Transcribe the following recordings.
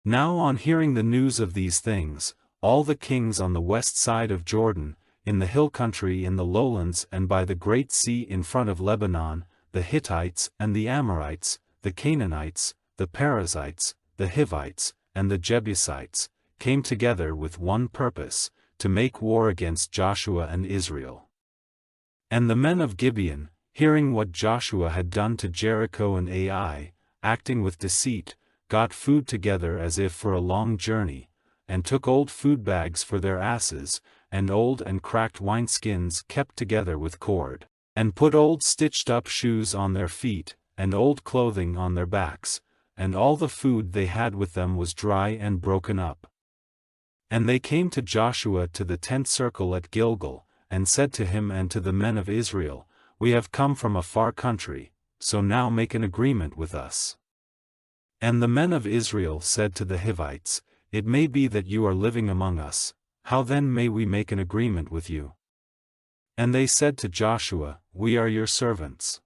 Now on hearing the news of these things, all the kings on the west side of Jordan, in the hill country in the lowlands and by the great sea in front of Lebanon, the Hittites and the Amorites, the Canaanites, the Perizzites, the Hivites, and the Jebusites, came together with one purpose, to make war against Joshua and Israel. And the men of Gibeon, hearing what Joshua had done to Jericho and Ai, acting with deceit, got food together as if for a long journey, and took old food bags for their asses, and old and cracked wineskins kept together with cord, and put old stitched-up shoes on their feet, and old clothing on their backs, and all the food they had with them was dry and broken up. And they came to Joshua to the tent circle at Gilgal, and said to him and to the men of Israel, We have come from a far country, so now make an agreement with us. And the men of Israel said to the Hivites, It may be that you are living among us, how then may we make an agreement with you? And they said to Joshua, We are your servants.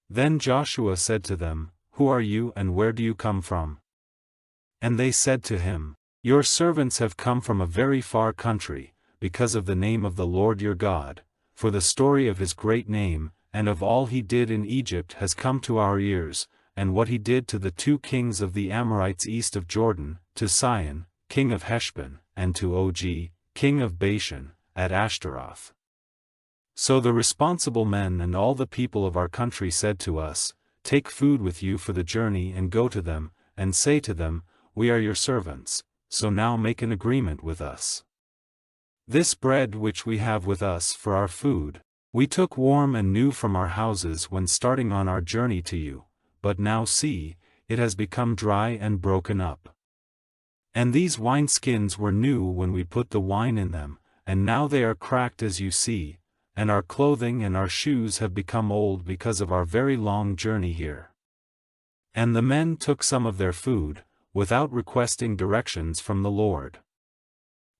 Then Joshua said to them, Who are you and where do you come from? And they said to him, Your servants have come from a very far country, because of the name of the Lord your God, for the story of his great name, and of all he did in Egypt has come to our ears, and what he did to the 2 kings of the Amorites east of Jordan, to Sihon, king of Heshbon, and to Og, king of Bashan, at Ashtaroth. So the responsible men and all the people of our country said to us, Take food with you for the journey and go to them, and say to them, We are your servants, so now make an agreement with us. This bread which we have with us for our food, we took warm and new from our houses when starting on our journey to you, but now see, it has become dry and broken up. And these wineskins were new when we put the wine in them, and now they are cracked as you see, and our clothing and our shoes have become old because of our very long journey here. And the men took some of their food, without requesting directions from the Lord.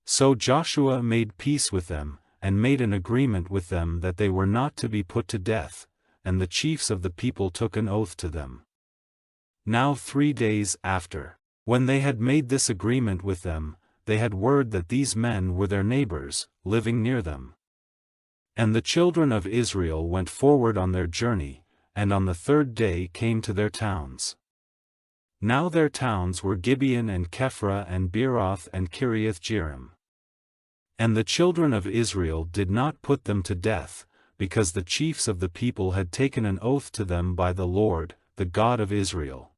So Joshua made peace with them, and made an agreement with them that they were not to be put to death, and the chiefs of the people took an oath to them. Now 3 days after, when they had made this agreement with them, they had word that these men were their neighbors, living near them. And the children of Israel went forward on their journey, and on the 3rd day came to their towns. Now their towns were Gibeon and Kephra and Beeroth and Kiriath-jearim. And the children of Israel did not put them to death, because the chiefs of the people had taken an oath to them by the Lord, the God of Israel.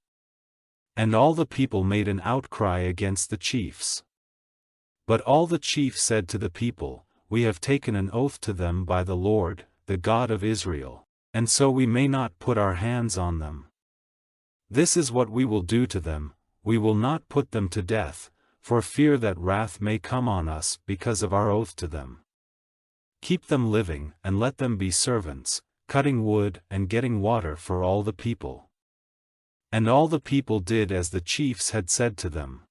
And all the people made an outcry against the chiefs. But all the chiefs said to the people, We have taken an oath to them by the Lord, the God of Israel, and so we may not put our hands on them. This is what we will do to them, we will not put them to death, for fear that wrath may come on us because of our oath to them. Keep them living and let them be servants, cutting wood and getting water for all the people. And all the people did as the chiefs had said to them.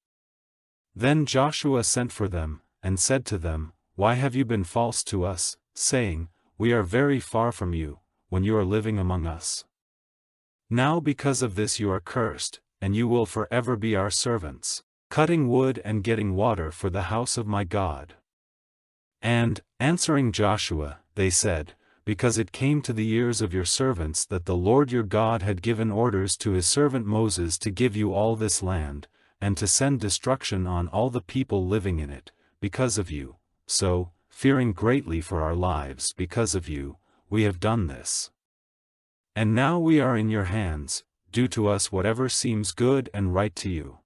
Then Joshua sent for them, and said to them, Why have you been false to us, saying, We are very far from you, when you are living among us? Now because of this you are cursed, and you will forever be our servants, cutting wood and getting water for the house of my God. And, answering Joshua, they said, Because it came to the ears of your servants that the Lord your God had given orders to his servant Moses to give you all this land, and to send destruction on all the people living in it, because of you, so, fearing greatly for our lives because of you, we have done this. And now we are in your hands, do to us whatever seems good and right to you.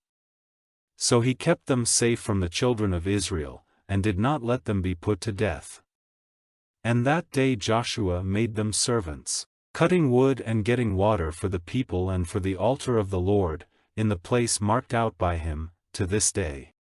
So he kept them safe from the children of Israel, and did not let them be put to death. And that day Joshua made them servants, cutting wood and getting water for the people and for the altar of the Lord, in the place marked out by him, to this day.